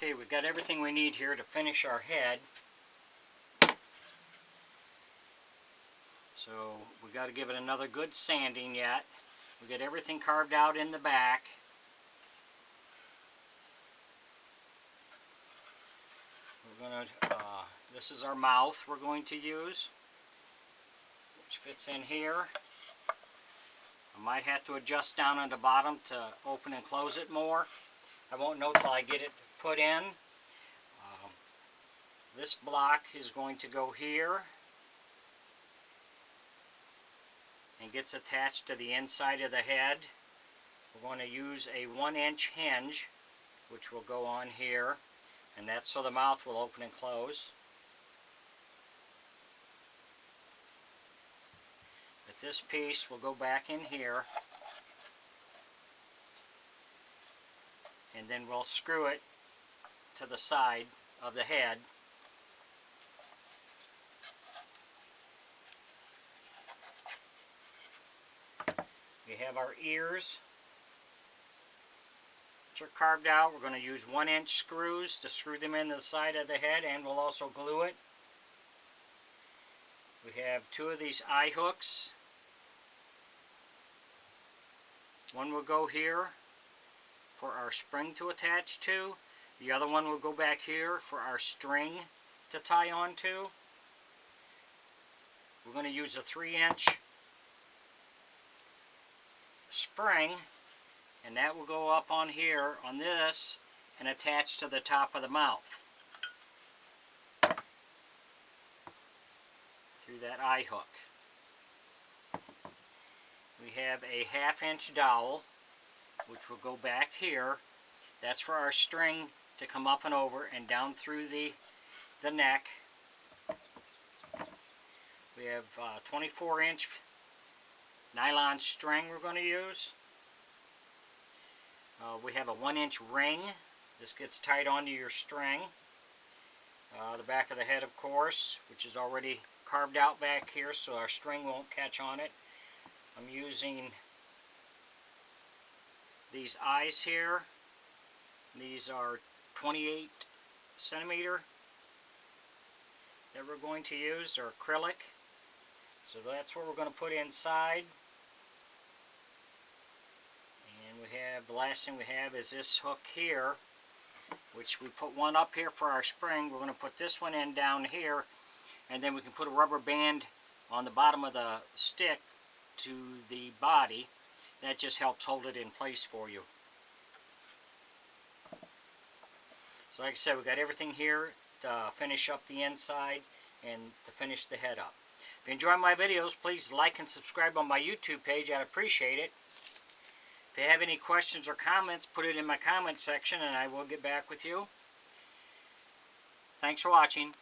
Okay, we've got everything we need here to finish our head. So we got to give it another good sanding yet. We get everything carved out in the back. We're going to, this is our mouth we're going to use, which fits in here. I might have to adjust down on the bottom to open and close it more. I won't know till I get it put in. This block is going to go here and gets attached to the inside of the head. We're going to use a 1-inch hinge, which will go on here, and that's so the mouth will open and close. But this piece will go back in here, and then we'll screw it to the side of the head. We have our ears, which are carved out. We're going to use 1-inch screws to screw them into the side of the head, and we'll also glue it. We have 2 of these eye hooks. One will go here for our spring to attach to. The other one will go back here for our string to tie onto. We're going to use a 3-inch spring, and that will go up on here on this and attach to the top of the mouth through that eye hook. We have a 1/2-inch dowel, which will go back here. That's for our string to come up and over and down through the neck. We have 24-inch nylon string we're going to use. We have a 1-inch ring. This gets tied onto your string. The back of the head, of course, which is already carved out back here so our string won't catch on it. I'm using these eyes here. These are 28 centimeter that we're going to use. They're acrylic. So that's what we're going to put inside. And we have, the last thing we have is this hook here, which we put one up here for our spring. We're going to put this one in down here, and then we can put a rubber band on the bottom of the stick to the body. That just helps hold it in place for you. So like I said, we got everything here to finish up the inside and to finish the head up. If you enjoy my videos, please like and subscribe on my YouTube page. I'd appreciate it. If you have any questions or comments, put it in my comment section and I will get back with you. Thanks for watching.